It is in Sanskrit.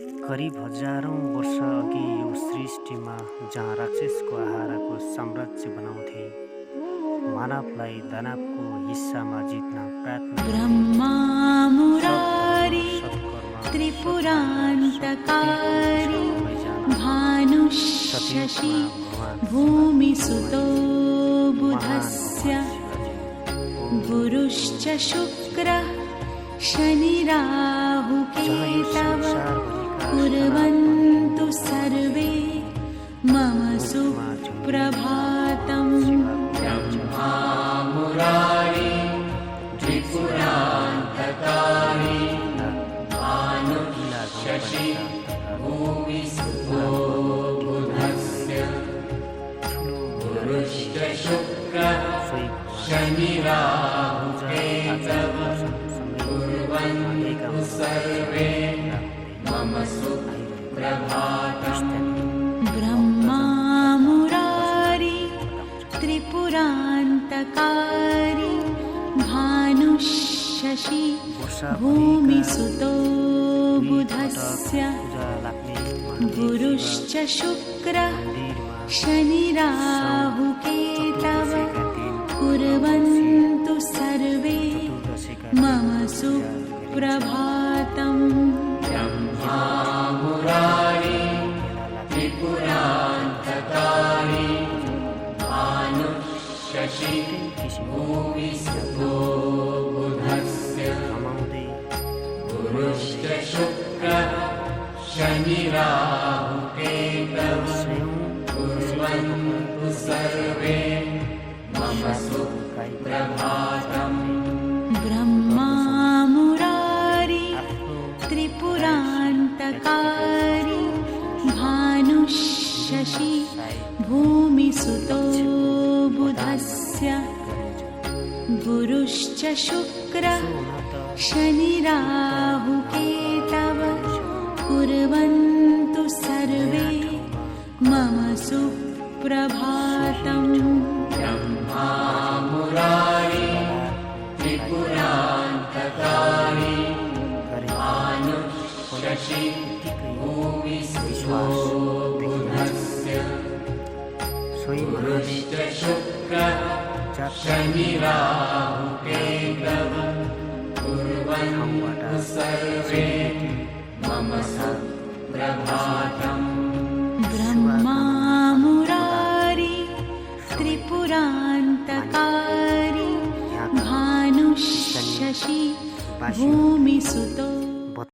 करिब हजारौँ वर्ष अघि यो सृष्टिमा जहाँ राक्षसको आहारको साम्राज्य बनाउँथे, मानवलाई दानवको हिस्सामा जित्न प्रार्थना ब्रह्मा मुरारी त्रिपुरान्तकारी भानुशशि भूमिसुतो बुधस्य गुरुश्च शुक्रः शनिराहुकेतवः कुर्वन्तु सर्वे मम सुप्रभातम्। ब्रह्मा मुरारी त्रिपुरान्तकारी भानुशशि भूमिसुतो बुधस्य गुरुश्च शुक्रः शनिराहुकेतवः कुर्वन्तु सर्वे मम सुप्रभातम्। ब्रह्मा मुरारी त्रिपुरान्तकारी भानुशशि भूमिसुतो बुधस्य गुरुश्च शुक्रः शनिराहुकेतवः कुर्वन्तु सर्वे मम सुप्रभातम्। ब्रह्मा मुरारी त्रिपुरान्तकारी भानुशशि भूमिसुतो बुधस्य गुरुश्च शुक्रः शनिराहुकेतवः कुर्वन्तु सर्वे मम सुप्रभातम्। ब्रह्मा मुरारी त्रिपुरान्तकारी भानुशशि भूमिसुतो बुधस्य गुरुश्च शुक्रः शनिराहुकेतवः कुर्वन्तु सर्वे मम सुप्रभातम्। ब्रह्मा मुरारी त्रिपुरान्तकारी भानुशशि भूमिसुतो बुधस्य गुरुश्च शुक्रः शनिराहुकेतवः कुर्वन्तु सर्वे मम सुप्रभातम्। ब्रह्मा मुरारी त्रिपुरान्तकारी भानुशशि भूमिसुतो